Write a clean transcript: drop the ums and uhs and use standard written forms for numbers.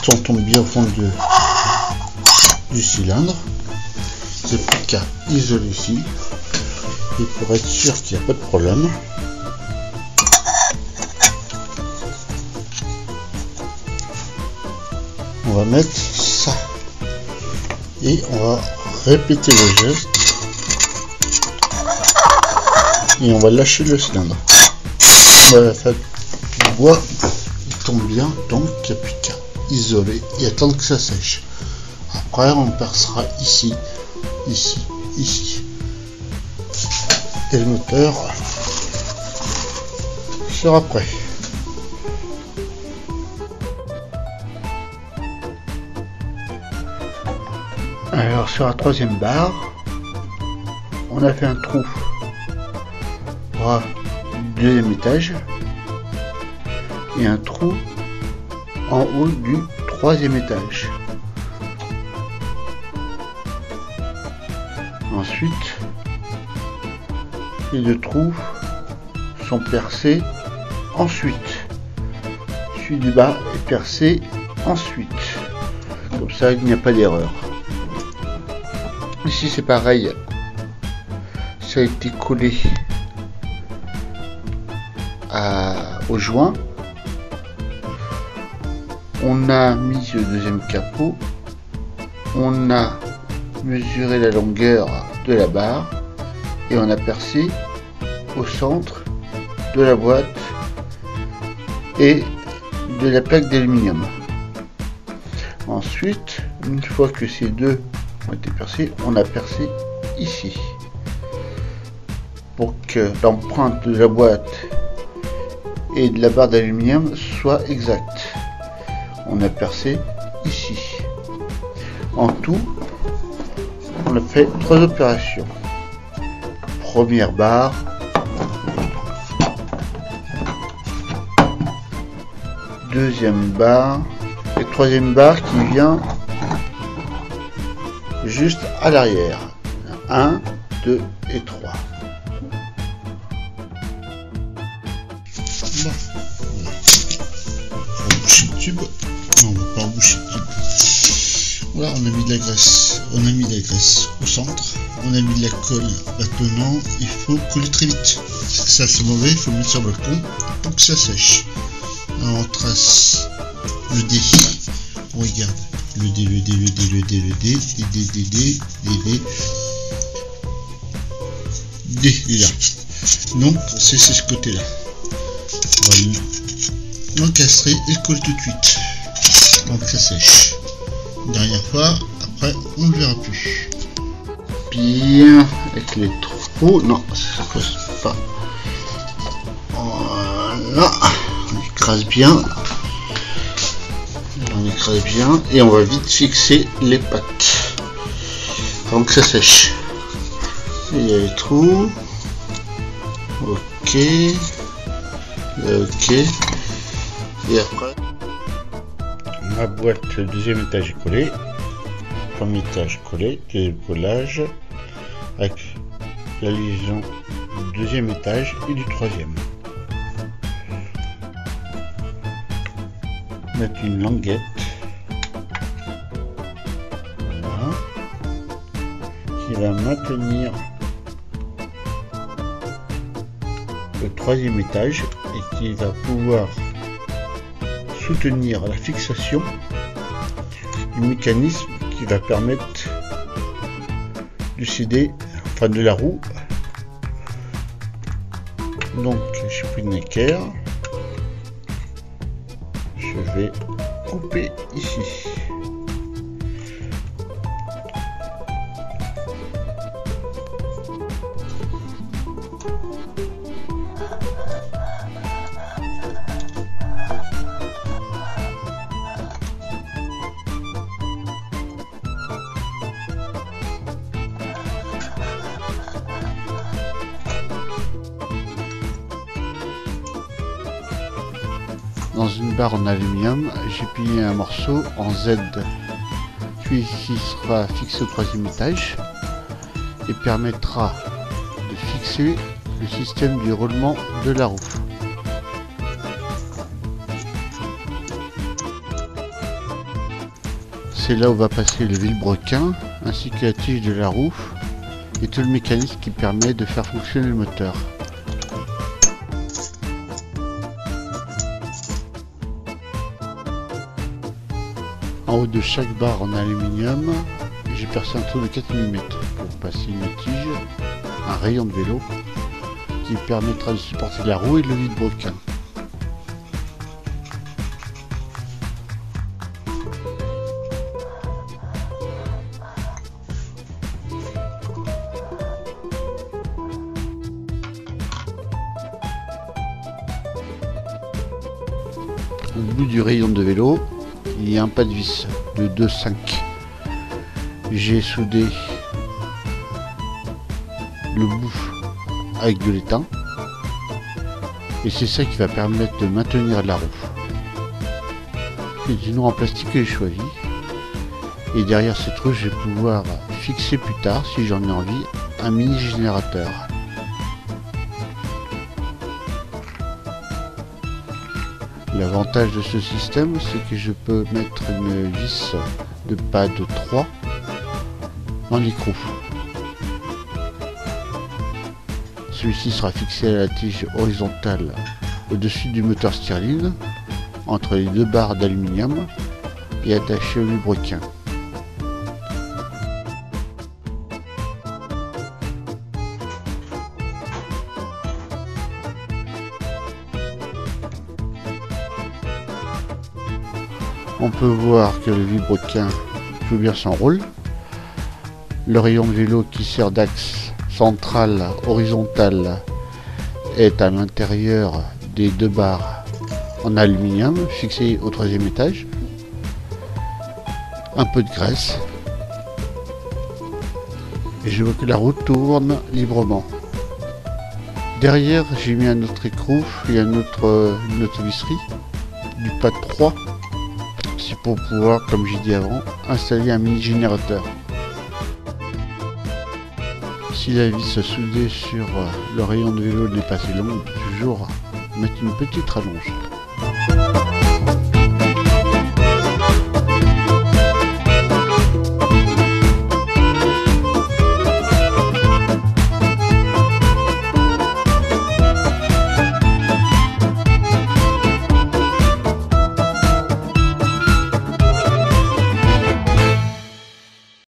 piston tombe bien au fond du cylindre. C'est plus qu'à isoler ici. Et pour être sûr qu'il n'y a pas de problème, on va mettre ça. Et on va répéter le geste. Et on va lâcher le cylindre. Voilà, le bois il tombe bien, donc il n'y a plus qu'à isoler et attendre que ça sèche. Après on percera ici, ici, ici. Et le moteur sera prêt. Alors sur la troisième barre, on a fait un trou pour le deuxième étage et un trou en haut du troisième étage. Ensuite, les deux trous sont percés ensuite. Celui du bas est percé ensuite. Comme ça, il n'y a pas d'erreur. Ici, c'est pareil. Ça a été collé au joint. On a mis le deuxième capot. On a mesuré la longueur de la barre et on a percé au centre de la boîte et de la plaque d'aluminium. Ensuite, une fois que ces deux ont été percés, on a percé ici pour que l'empreinte de la boîte et de la barre d'aluminium soit exacte. On a percé ici. En tout, on a fait 3 opérations. Première barre, deuxième barre et troisième barre qui vient juste à l'arrière. 1, 2 et 3. Bon. On va boucher le tube. Non, on va pas boucher le tube. Voilà, on a mis de la graisse. On a mis de la graisse au centre. On a mis de la colle. Maintenant, il faut coller très vite. Ça c'est mauvais, il faut le mettre sur le balcon pour que ça sèche. Alors on trace le dé. On regarde. Le dé, le dé, le dé, le dé, le dé, les dés, les dés, les dés. Dé, il est là. Donc, c'est ce côté-là. On va l'encastrer et le coller tout de suite. Donc ça sèche. Dernière fois, après on ne le verra plus. Bien, avec les trous, non, ça ne passe pas. Voilà, on écrase bien. On écrase bien et on va vite fixer les pattes avant que ça sèche. Et il y a les trous. Ok. Ok. Et après, ma boîte, le deuxième étage est collé. Premier étage collé, deuxième collage avec la liaison du deuxième étage et du troisième. Mettre une languette, voilà, qui va maintenir le troisième étage et qui va pouvoir soutenir la fixation du mécanisme qui va permettre du CD, enfin de la roue. Donc j'ai pris une équerre. Je vais couper ici. Dans une barre en aluminium, j'ai plié un morceau en Z. Celui-ci sera fixé au troisième étage et permettra de fixer le système du roulement de la roue. C'est là où va passer le vilebrequin, ainsi que la tige de la roue, et tout le mécanisme qui permet de faire fonctionner le moteur. En haut de chaque barre en aluminium, j'ai percé un trou de 4 mm pour passer une tige, un rayon de vélo, qui permettra de supporter la roue et le vilebrequin. Au bout du rayon de vélo, il y a un pas de vis de 2,5. J'ai soudé le bout avec de l'étain et c'est ça qui va permettre de maintenir la roue. C'est une roue en plastique que j'ai choisi et derrière cette roue je vais pouvoir fixer plus tard, si j'en ai envie, un mini générateur. L'avantage de ce système, c'est que je peux mettre une vis de pas de 3 dans l'écrou. Celui-ci sera fixé à la tige horizontale au-dessus du moteur Stirling, entre les deux barres d'aluminium et attaché au vilebrequin. On peut voir que le vilebrequin joue bien son rôle. Le rayon de vélo qui sert d'axe central horizontal est à l'intérieur des deux barres en aluminium fixées au 3e étage. Un peu de graisse. Et je vois que la roue tourne librement. Derrière, j'ai mis un autre écrou et une autre visserie du pas de 3. C'est pour pouvoir, comme j'ai dit avant, installer un mini générateur. Si la vis soudée sur le rayon de vélo n'est pas assez longue, on peut toujours mettre une petite rallonge.